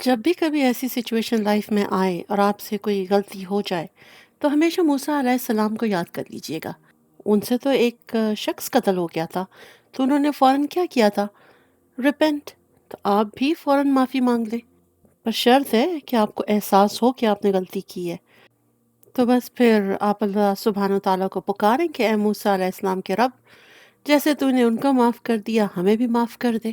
جب بھی کبھی ایسی سچویشن لائف میں آئے اور آپ سے کوئی غلطی ہو جائے تو ہمیشہ موسیٰ علیہ السلام کو یاد کر لیجئے گا۔ ان سے تو ایک شخص قتل ہو گیا تھا تو انہوں نے فوراً کیا کیا تھا؟ ریپینٹ۔ تو آپ بھی فوراً معافی مانگ لیں، پر شرط ہے کہ آپ کو احساس ہو کہ آپ نے غلطی کی ہے۔ تو بس پھر آپ اللہ سبحانہ و تعالیٰ کو پکاریں کہ اے موسیٰ علیہ السلام کے رب، جیسے تو نے ان کو معاف کر دیا ہمیں بھی معاف کر دے۔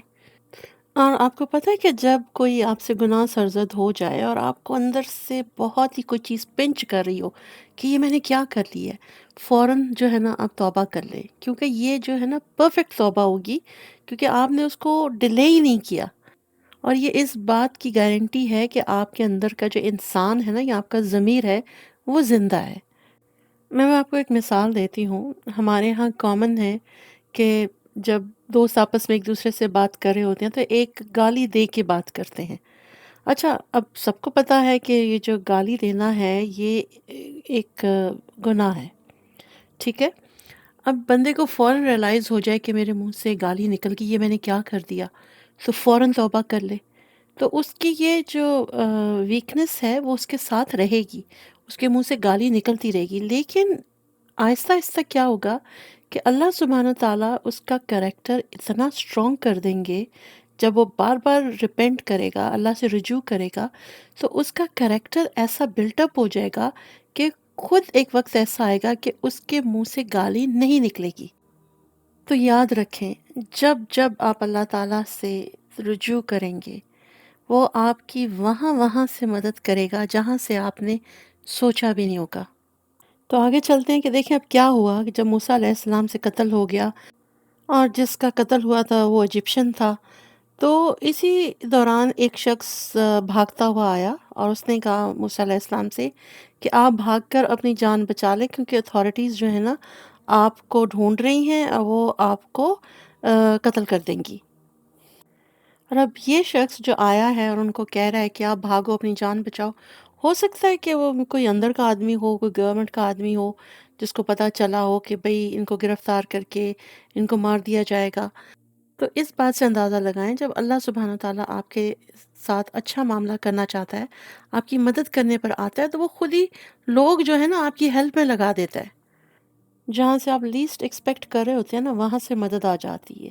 اور آپ کو پتہ ہے کہ جب کوئی آپ سے گناہ سرزد ہو جائے اور آپ کو اندر سے بہت ہی کوئی چیز پنچ کر رہی ہو کہ یہ میں نے کیا کر لی ہے، فوراً جو ہے نا آپ توبہ کر لیں، کیونکہ یہ جو ہے نا پرفیکٹ توبہ ہوگی، کیونکہ آپ نے اس کو ڈیلے ہی نہیں کیا۔ اور یہ اس بات کی گارنٹی ہے کہ آپ کے اندر کا جو انسان ہے نا یا آپ کا ضمیر ہے وہ زندہ ہے۔ میں آپ کو ایک مثال دیتی ہوں، ہمارے ہاں کامن ہے کہ جب دوست آپس میں ایک دوسرے سے بات کر رہے ہوتے ہیں تو ایک گالی دے کے بات کرتے ہیں۔ اچھا، اب سب کو پتہ ہے کہ یہ جو گالی دینا ہے یہ ایک گناہ ہے، ٹھیک ہے؟ اب بندے کو فوراً ریئلائز ہو جائے کہ میرے منہ سے گالی نکل گئی، یہ میں نے کیا کر دیا، تو فوراً توبہ کر لے۔ تو اس کی یہ جو ویکنس ہے وہ اس کے ساتھ رہے گی، اس کے منہ سے گالی نکلتی رہے گی، لیکن آہستہ آہستہ کیا ہوگا کہ اللہ سبحانہ تعالیٰ اس کا کریکٹر اتنا اسٹرانگ کر دیں گے، جب وہ بار بار ریپینٹ کرے گا، اللہ سے رجوع کرے گا، تو اس کا کریکٹر ایسا بلٹ اپ ہو جائے گا کہ خود ایک وقت ایسا آئے گا کہ اس کے منہ سے گالی نہیں نکلے گی۔ تو یاد رکھیں، جب جب آپ اللہ تعالیٰ سے رجوع کریں گے، وہ آپ کی وہاں وہاں سے مدد کرے گا جہاں سے آپ نے سوچا بھی نہیں ہوگا۔ تو آگے چلتے ہیں کہ دیکھیں اب کیا ہوا کہ جب موسیٰ علیہ السلام سے قتل ہو گیا اور جس کا قتل ہوا تھا وہ ایجپشن تھا، تو اسی دوران ایک شخص بھاگتا ہوا آیا اور اس نے کہا موسیٰ علیہ السلام سے کہ آپ بھاگ کر اپنی جان بچا لیں، کیونکہ اتھارٹیز جو ہے نا آپ کو ڈھونڈ رہی ہیں اور وہ آپ کو قتل کر دیں گی۔ اور اب یہ شخص جو آیا ہے اور ان کو کہہ رہا ہے کہ آپ بھاگو اپنی جان بچاؤ، ہو سکتا ہے کہ وہ کوئی اندر کا آدمی ہو، کوئی گورنمنٹ کا آدمی ہو، جس کو پتہ چلا ہو کہ بھئی ان کو گرفتار کر کے ان کو مار دیا جائے گا۔ تو اس بات سے اندازہ لگائیں، جب اللہ سبحانہ تعالیٰ آپ کے ساتھ اچھا معاملہ کرنا چاہتا ہے، آپ کی مدد کرنے پر آتا ہے، تو وہ خود ہی لوگ جو ہے نا آپ کی ہیلپ میں لگا دیتا ہے۔ جہاں سے آپ لیسٹ ایکسپیکٹ کر رہے ہوتے ہیں نا وہاں سے مدد آ جاتی ہے،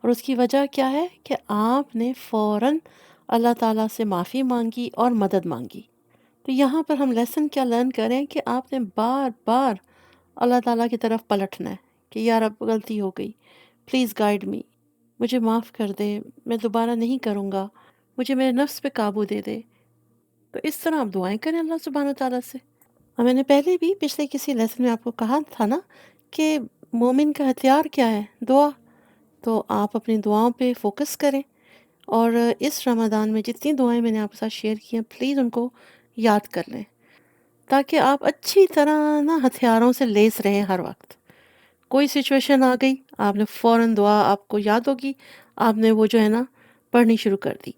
اور اس کی وجہ کیا ہے کہ آپ نے فوراً اللہ تعالیٰ سے معافی مانگی اور مدد مانگی۔ تو یہاں پر ہم لیسن کیا لرن کریں کہ آپ نے بار بار اللہ تعالیٰ کی طرف پلٹنا ہے کہ یار اب غلطی ہو گئی، پلیز گائیڈ می، مجھے معاف کر دے، میں دوبارہ نہیں کروں گا، مجھے میرے نفس پہ قابو دے دے۔ تو اس طرح آپ دعائیں کریں اللہ سبحانہ تعالیٰ سے۔ اور میں نے پہلے بھی پچھلے کسی لیسن میں آپ کو کہا تھا نا کہ مومن کا ہتھیار کیا ہے؟ دعا۔ تو آپ اپنی دعاؤں پہ فوکس کریں، اور اس رمضان میں جتنی دعائیں میں نے آپ کے ساتھ شیئر کی ہیں پلیز ان کو یاد کر لیں، تاکہ آپ اچھی طرح نا ہتھیاروں سے لیس رہیں ہر وقت۔ کوئی سچویشن آ گئی، آپ نے فوراً دعا آپ کو یاد ہوگی، آپ نے وہ جو ہے نا پڑھنی شروع کر دی۔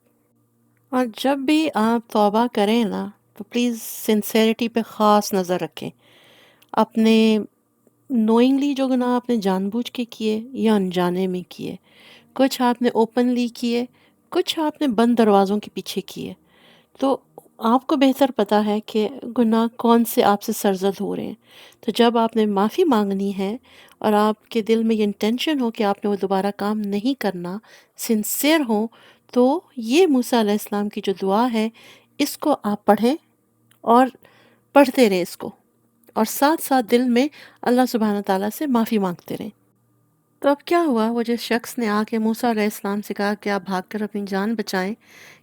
اور جب بھی آپ توبہ کریں نا تو پلیز سنسیریٹی پہ خاص نظر رکھیں۔ اپنے نوئنگلی جو گناہ آپ نے جان بوجھ کے کیے یا انجانے میں کیے، کچھ آپ نے اوپنلی کیے، کچھ آپ نے بند دروازوں کے پیچھے کیے، تو آپ کو بہتر پتہ ہے کہ گناہ کون سے آپ سے سرزد ہو رہے ہیں۔ تو جب آپ نے معافی مانگنی ہے اور آپ کے دل میں یہ انٹینشن ہو کہ آپ نے وہ دوبارہ کام نہیں کرنا، سنسیئر ہوں، تو یہ موسیٰ علیہ السلام کی جو دعا ہے اس کو آپ پڑھیں اور پڑھتے رہیں اس کو، اور ساتھ ساتھ دل میں اللہ سبحانہ تعالیٰ سے معافی مانگتے رہیں۔ تو اب کیا ہوا، وہ جس شخص نے آ کے موسیٰ علیہ السلام سے کہا کہ آپ بھاگ کر اپنی جان بچائیں،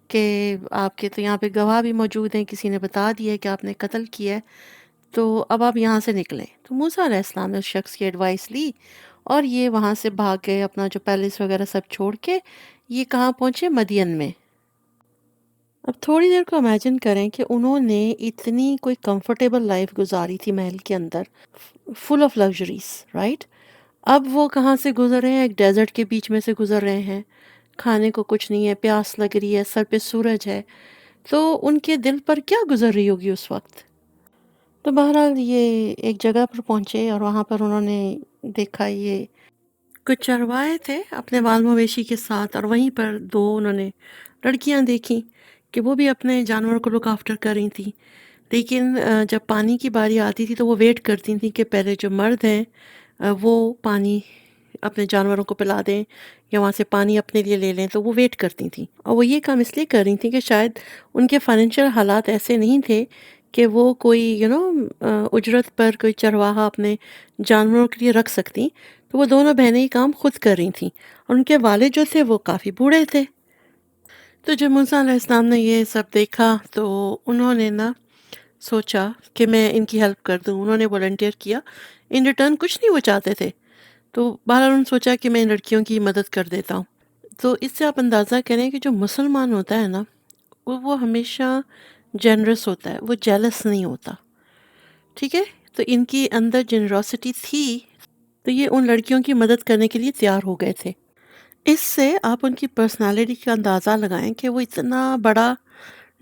کہ آپ کے تو یہاں پہ گواہ بھی موجود ہیں، کسی نے بتا دیا ہے کہ آپ نے قتل کیا ہے، تو اب آپ یہاں سے نکلیں۔ تو موسیٰ علیہ السلام نے اس شخص کی ایڈوائس لی اور یہ وہاں سے بھاگ گئے، اپنا جو پیلس وغیرہ سب چھوڑ کے یہ کہاں پہنچے؟ مدین میں۔ اب تھوڑی دیر کو امیجن کریں کہ انہوں نے اتنی کوئی کمفرٹیبل لائف گزاری تھی محل کے اندر، فل آف لگژریز، رائٹ؟ اب وہ کہاں سے گزر رہے ہیں؟ ایک ڈیزرٹ کے بیچ میں سے گزر رہے ہیں، کھانے کو کچھ نہیں ہے، پیاس لگ رہی ہے، سر پہ سورج ہے، تو ان کے دل پر کیا گزر رہی ہوگی اس وقت؟ تو بہرحال یہ ایک جگہ پر پہنچے اور وہاں پر انہوں نے دیکھا یہ کچھ چروائے تھے اپنے بال مویشی کے ساتھ، اور وہیں پر دو انہوں نے لڑکیاں دیکھیں کہ وہ بھی اپنے جانوروں کو لک آفٹر کر رہی تھیں، لیکن جب پانی کی باری آتی تھی تو وہ ویٹ کرتی تھیں کہ پہلے جو مرد ہیں وہ پانی اپنے جانوروں کو پلا دیں یا وہاں سے پانی اپنے لیے لے لیں، تو وہ ویٹ کرتی تھیں، اور وہ یہ کام اس لیے کر رہی تھیں کہ شاید ان کے فائنینشیل حالات ایسے نہیں تھے کہ وہ کوئی اجرت پر کوئی چرواہا اپنے جانوروں کے لیے رکھ سکتی، تو وہ دونوں بہنیں یہ کام خود کر رہی تھیں، اور ان کے والد جو تھے وہ کافی بوڑھے تھے۔ تو جب موسیٰ علیہ السلام نے یہ سب دیکھا تو انہوں نے نا سوچا کہ میں ان کی ہیلپ کر دوں، انہوں نے والنٹیئر کیا، ان ریٹرن کچھ نہیں وہ چاہتے تھے، تو بہرحال انہوں نے سوچا کہ میں ان لڑکیوں کی مدد کر دیتا ہوں۔ تو اس سے آپ اندازہ کریں کہ جو مسلمان ہوتا ہے نا وہ ہمیشہ جنرس ہوتا ہے، وہ جیلس نہیں ہوتا، ٹھیک ہے؟ تو ان کی اندر جنروسٹی تھی، تو یہ ان لڑکیوں کی مدد کرنے کے لیے تیار ہو گئے تھے۔ اس سے آپ ان کی پرسنالٹی کا اندازہ لگائیں کہ وہ اتنا بڑا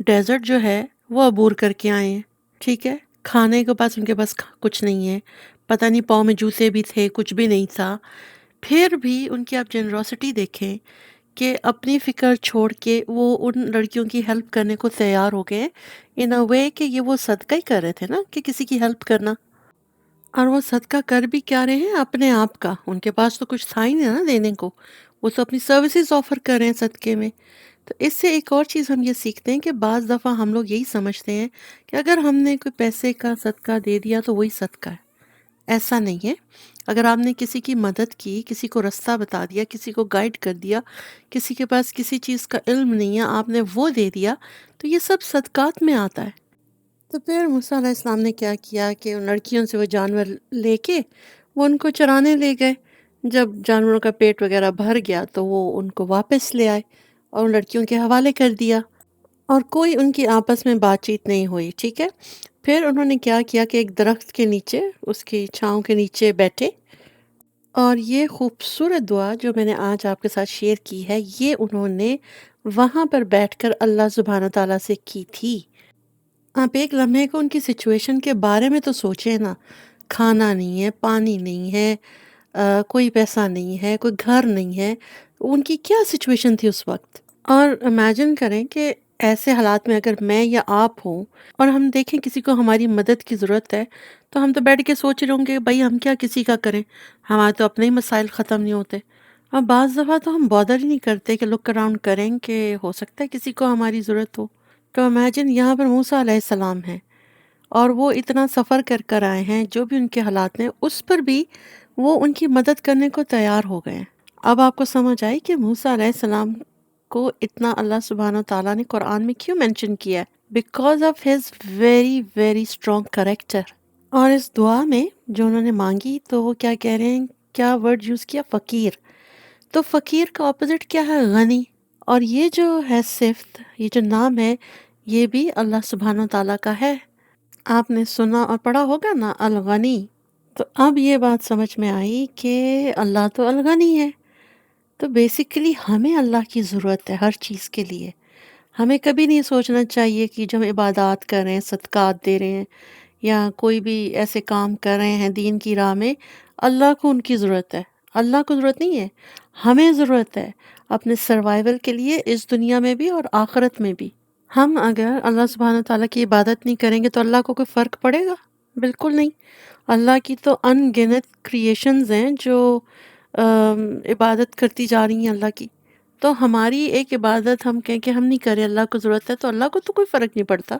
ڈیزرٹ جو ہے وہ عبور کر کے آئے ہیں، ٹھیک ہے؟ کھانے کے پاس ان کے پاس کچھ نہیں ہے، پتہ نہیں پاؤں میں جوتے بھی تھے، کچھ بھی نہیں تھا، پھر بھی ان کی آپ جنروسٹی دیکھیں کہ اپنی فکر چھوڑ کے وہ ان لڑکیوں کی ہیلپ کرنے کو تیار ہو گئے، ان اے وے کہ یہ وہ صدقہ ہی کر رہے تھے نا کہ کسی کی ہیلپ کرنا، اور وہ صدقہ کر بھی کیا رہے ہیں اپنے آپ کا، ان کے پاس تو کچھ تھا ہی نہیں نا دینے کو، وہ تو اپنی سروسز آفر کر رہے ہیں صدقے میں۔ تو اس سے ایک اور چیز ہم یہ سیکھتے ہیں کہ بعض دفعہ ہم لوگ یہی سمجھتے ہیں کہ اگر ہم نے کوئی پیسے کا صدقہ دے دیا تو وہی صدقہ ہے، ایسا نہیں ہے۔ اگر آپ نے کسی کی مدد کی، کسی کو رستہ بتا دیا، کسی کو گائیڈ کر دیا، کسی کے پاس کسی چیز کا علم نہیں ہے، آپ نے وہ دے دیا، تو یہ سب صدقات میں آتا ہے۔ تو پھر موسیٰ علیہ السلام نے کیا کیا کہ ان لڑکیوں سے وہ جانور لے کے وہ ان کو چرانے لے گئے۔ جب جانوروں کا پیٹ وغیرہ بھر گیا تو وہ ان کو واپس لے آئے اور ان لڑکیوں کے حوالے کر دیا، اور کوئی ان کی آپس میں بات چیت نہیں ہوئی، ٹھیک ہے؟ پھر انہوں نے کیا کیا کہ ایک درخت کے نیچے، اس کی چھاؤں کے نیچے بیٹھے، اور یہ خوبصورت دعا جو میں نے آج آپ کے ساتھ شیئر کی ہے، یہ انہوں نے وہاں پر بیٹھ کر اللہ سبحانہ تعالیٰ سے کی تھی۔ آپ ایک لمحے کو ان کی سچویشن کے بارے میں تو سوچیں نا، کھانا نہیں ہے، پانی نہیں ہے، کوئی پیسہ نہیں ہے، کوئی گھر نہیں ہے، ان کی کیا سچویشن تھی اس وقت؟ اور امیجن کریں کہ ایسے حالات میں اگر میں یا آپ ہوں اور ہم دیکھیں کسی کو ہماری مدد کی ضرورت ہے، تو ہم تو بیٹھ کے سوچ رہے ہوں گے بھائی ہم کیا کسی کا کریں، ہمارے تو اپنے ہی مسائل ختم نہیں ہوتے۔ اور بعض دفعہ تو ہم بادر ہی نہیں کرتے کہ لک اراؤنڈ کریں کہ ہو سکتا ہے کسی کو ہماری ضرورت ہو۔ تو امیجن یہاں پر موسیٰ علیہ السلام ہیں، اور وہ اتنا سفر کر کر آئے ہیں، جو بھی ان کے حالات ہیں اس پر بھی وہ ان کی مدد کرنے کو تیار ہو گئے ہیں۔ اب آپ کو سمجھ آئی کہ موسیٰ علیہ السلام کو اتنا اللہ سبحانہ تعالیٰ نے قرآن میں کیوں مینشن کیا ہے؟ Because of his very very strong character. اور اس دعا میں جو انہوں نے مانگی تو وہ کیا کہہ رہے ہیں، کیا ورڈ یوز کیا؟ فقیر۔ تو فقیر کا اپوزٹ کیا ہے؟ غنی۔ اور یہ جو ہے صفت، یہ جو نام ہے، یہ بھی اللہ سبحانہ تعالیٰ کا ہے۔ آپ نے سنا اور پڑھا ہوگا نا، الغنی۔ تو اب یہ بات سمجھ میں آئی کہ اللہ تو الغنی ہے، تو بیسیکلی ہمیں اللہ کی ضرورت ہے ہر چیز کے لیے۔ ہمیں کبھی نہیں سوچنا چاہیے کہ جب ہم عبادات کر رہے ہیں، صدقات دے رہے ہیں، یا کوئی بھی ایسے کام کر رہے ہیں دین کی راہ میں، اللہ کو ان کی ضرورت ہے۔ اللہ کو ضرورت نہیں ہے، ہمیں ضرورت ہے اپنے سروائیول کے لیے، اس دنیا میں بھی اور آخرت میں بھی۔ ہم اگر اللہ سبحانہ تعالیٰ کی عبادت نہیں کریں گے تو اللہ کو کوئی فرق پڑے گا؟ بالکل نہیں۔ اللہ کی تو ان گنت کریشنز ہیں جو عبادت کرتی جا رہی ہیں اللہ کی، تو ہماری ایک عبادت ہم کہیں کہ ہم نہیں کریں، اللہ کو ضرورت ہے، تو اللہ کو تو کوئی فرق نہیں پڑتا۔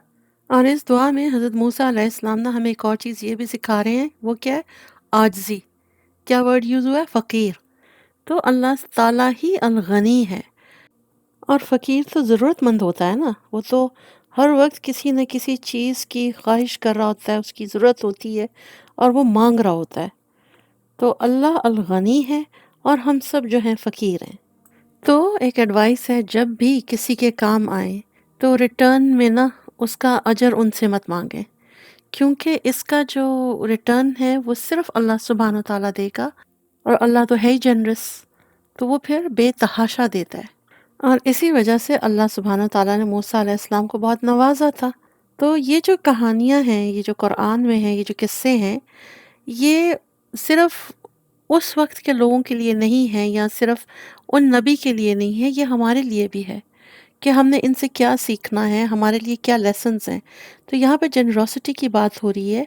اور اس دعا میں حضرت موسیٰ علیہ السلام نے ہمیں ایک اور چیز یہ بھی سکھا رہے ہیں، وہ کیا ہے؟ عاجزی۔ کیا ورڈ یوز ہوا ہے؟ فقیر۔ تو اللہ تعالیٰ ہی الغنی ہے، اور فقیر تو ضرورت مند ہوتا ہے نا، وہ تو ہر وقت کسی نہ کسی چیز کی خواہش کر رہا ہوتا ہے، اس کی ضرورت ہوتی ہے اور وہ مانگ رہا ہوتا ہے۔ تو اللہ الغنی ہے اور ہم سب جو ہیں فقیر ہیں۔ تو ایک ایڈوائس ہے، جب بھی کسی کے کام آئیں تو ریٹرن میں نا اس کا اجر ان سے مت مانگیں، کیونکہ اس کا جو ریٹرن ہے وہ صرف اللہ سبحانہ تعالیٰ دے گا، اور اللہ تو ہے ہی جنرس، تو وہ پھر بے تحاشا دیتا ہے۔ اور اسی وجہ سے اللہ سبحانہ تعالیٰ نے موسیٰ علیہ السلام کو بہت نوازا تھا۔ تو یہ جو کہانیاں ہیں، یہ جو قرآن میں ہیں، یہ جو قصے ہیں، یہ صرف اس وقت کے لوگوں کے لیے نہیں ہے، یا صرف ان نبی کے لیے نہیں ہے، یہ ہمارے لیے بھی ہے، کہ ہم نے ان سے کیا سیکھنا ہے، ہمارے لیے کیا لیسنز ہیں۔ تو یہاں پہ جنروسٹی کی بات ہو رہی ہے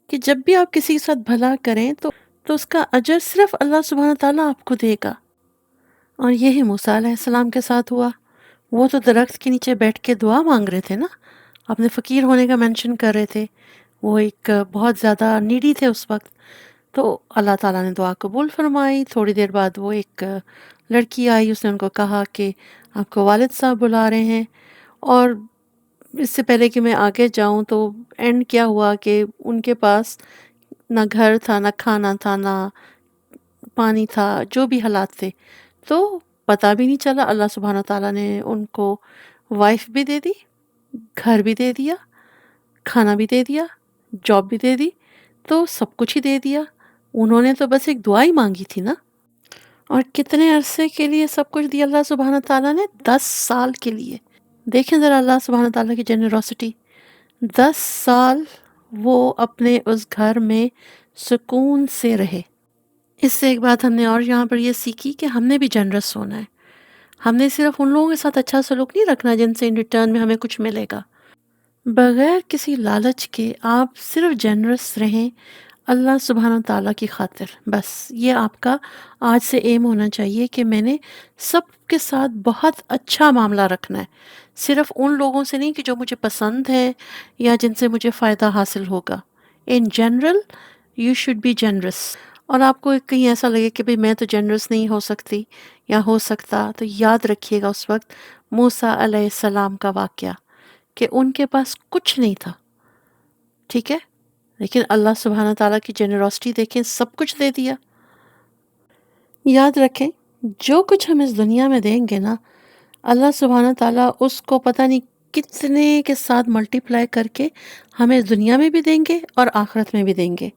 کہ جب بھی آپ کسی کے ساتھ بھلا کریں تو اس کا اجر صرف اللہ سبحانہ تعالیٰ آپ کو دے گا۔ اور یہی موسیٰ علیہ السلام کے ساتھ ہوا۔ وہ تو درخت کے نیچے بیٹھ کے دعا مانگ رہے تھے نا، اپنے فقیر ہونے کا مینشن کر رہے تھے، وہ ایک بہت زیادہ نیڈی تھے اس وقت۔ تو اللہ تعالیٰ نے دعا قبول فرمائی۔ تھوڑی دیر بعد وہ ایک لڑکی آئی، اس نے ان کو کہا کہ آپ کو والد صاحب بلا رہے ہیں۔ اور اس سے پہلے کہ میں آگے جاؤں تو اینڈ کیا ہوا کہ ان کے پاس نہ گھر تھا، نہ کھانا تھا، نہ پانی تھا، جو بھی حالات تھے، تو پتہ بھی نہیں چلا۔ اللہ سبحانہ تعالیٰ نے ان کو وائف بھی دے دی، گھر بھی دے دیا، کھانا بھی دے دیا، جاب بھی دے دی، تو سب کچھ ہی دے دیا۔ انہوں نے تو بس ایک دعا ہی مانگی تھی نا۔ اور کتنے عرصے کے لیے سب کچھ دیا اللہ سبحانہ تعالیٰ نے؟ 10 سال کے لیے۔ دیکھیں ذرا اللہ سبحانہ تعالیٰ کی جنروسٹی۔ 10 سال وہ اپنے اس گھر میں سکون سے رہے۔ اس سے ایک بات ہم نے اور یہاں پر یہ سیکھی کہ ہم نے بھی جنرس ہونا ہے۔ ہم نے صرف ان لوگوں کے ساتھ اچھا سلوک نہیں رکھنا جن سے ان ریٹرن میں ہمیں کچھ ملے گا۔ بغیر کسی لالچ کے آپ صرف جنرس رہیں اللہ سبحانہ تعالیٰ کی خاطر۔ بس یہ آپ کا آج سے ایم ہونا چاہیے کہ میں نے سب کے ساتھ بہت اچھا معاملہ رکھنا ہے، صرف ان لوگوں سے نہیں کہ جو مجھے پسند ہے یا جن سے مجھے فائدہ حاصل ہوگا۔ In general you should be generous. اور آپ کو کہیں ایسا لگے کہ بھئی میں تو جنرس نہیں ہو سکتی یا ہو سکتا، تو یاد رکھیے گا اس وقت موسیٰ علیہ السلام کا واقعہ کہ ان کے پاس کچھ نہیں تھا، ٹھیک ہے، لیکن اللہ سبحانہ تعالیٰ کی جنروسٹی دیکھیں، سب کچھ دے دیا۔ یاد رکھیں جو کچھ ہم اس دنیا میں دیں گے نا، اللہ سبحانہ تعالیٰ اس کو پتہ نہیں کتنے کے ساتھ ملٹیپلائی کر کے ہمیں اس دنیا میں بھی دیں گے اور آخرت میں بھی دیں گے۔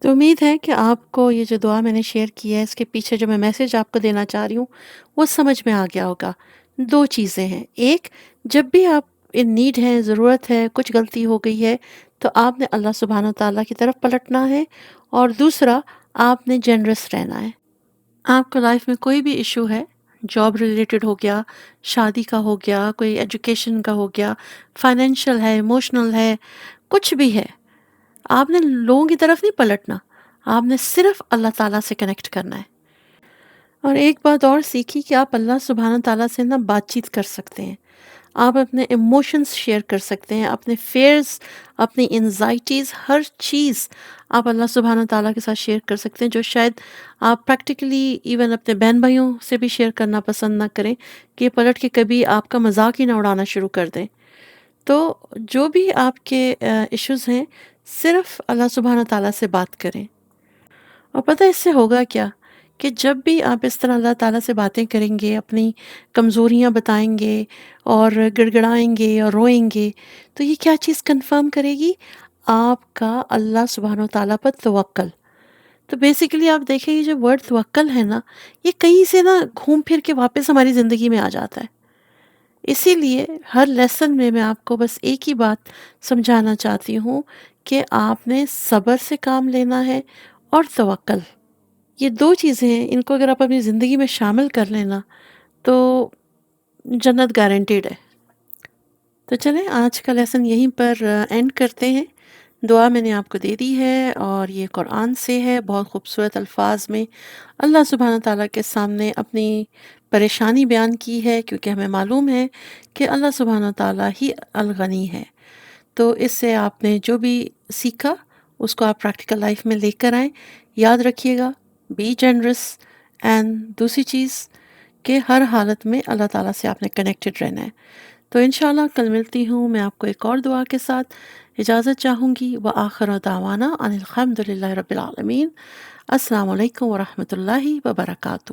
تو امید ہے کہ آپ کو یہ جو دعا میں نے شیئر کی ہے، اس کے پیچھے جو میں میسج آپ کو دینا چاہ رہی ہوں وہ سمجھ میں آ گیا ہوگا۔ 2 چیزیں ہیں، ایک، جب بھی آپ ان نیڈ ہے، ضرورت ہے، کچھ غلطی ہو گئی ہے، تو آپ نے اللہ سبحانہ تعالیٰ کی طرف پلٹنا ہے، اور دوسرا، آپ نے جنرس رہنا ہے۔ آپ کو لائف میں کوئی بھی ایشو ہے، جاب ریلیٹڈ ہو گیا، شادی کا ہو گیا، کوئی ایجوکیشن کا ہو گیا، فائنینشیل ہے، ایموشنل ہے، کچھ بھی ہے، آپ نے لوگوں کی طرف نہیں پلٹنا، آپ نے صرف اللہ تعالیٰ سے کنیکٹ کرنا ہے۔ اور ایک بات اور سیکھی کہ آپ اللہ سبحانہ تعالیٰ سے نا بات چیت کر سکتے ہیں، آپ اپنے ایموشنز شیئر کر سکتے ہیں، اپنے فیئرز، اپنی انزائٹیز، ہر چیز آپ اللہ سبحانہ تعالیٰ کے ساتھ شیئر کر سکتے ہیں، جو شاید آپ پریکٹیکلی ایون اپنے بہن بھائیوں سے بھی شیئر کرنا پسند نہ کریں کہ پلٹ کے کبھی آپ کا مذاق ہی نہ اڑانا شروع کر دیں۔ تو جو بھی آپ کے ایشوز ہیں، صرف اللہ سبحانہ تعالیٰ سے بات کریں۔ اور پتہ اس سے ہوگا کیا کہ جب بھی آپ اس طرح اللہ تعالیٰ سے باتیں کریں گے، اپنی کمزوریاں بتائیں گے اور گڑ گڑائیں گے اور روئیں گے، تو یہ کیا چیز کنفرم کرے گی؟ آپ کا اللہ سبحانہ و تعالیٰ پر توکل۔ تو بیسیکلی آپ دیکھیں یہ جو ورڈ توکل ہے نا، یہ کہیں سے نا گھوم پھر کے واپس ہماری زندگی میں آ جاتا ہے۔ اسی لیے ہر لیسن میں آپ کو بس ایک ہی بات سمجھانا چاہتی ہوں کہ آپ نے صبر سے کام لینا ہے اور توکل۔ یہ 2 چیزیں ہیں، ان کو اگر آپ اپنی زندگی میں شامل کر لینا تو جنت گارنٹیڈ ہے۔ تو چلیں آج کا لیسن یہیں پر اینڈ کرتے ہیں۔ دعا میں نے آپ کو دے دی ہے اور یہ قرآن سے ہے، بہت خوبصورت الفاظ میں اللہ سبحانہ تعالیٰ کے سامنے اپنی پریشانی بیان کی ہے، کیونکہ ہمیں معلوم ہے کہ اللہ سبحانہ تعالیٰ ہی الغنی ہے۔ تو اس سے آپ نے جو بھی سیکھا اس کو آپ پریکٹیکل لائف میں لے کر آئیں۔ یاد رکھیے گا، بی جنرس، اینڈ دوسری چیز کہ ہر حالت میں اللہ تعالیٰ سے آپ نے کنیکٹڈ رہنا ہے۔ تو انشاءاللہ کل ملتی ہوں میں آپ کو ایک اور دعا کے ساتھ، اجازت چاہوں گی۔ وآخر دعوانا ان الحمد للہ رب العالمین۔ السلام علیکم ورحمۃ اللہ وبرکاتہ۔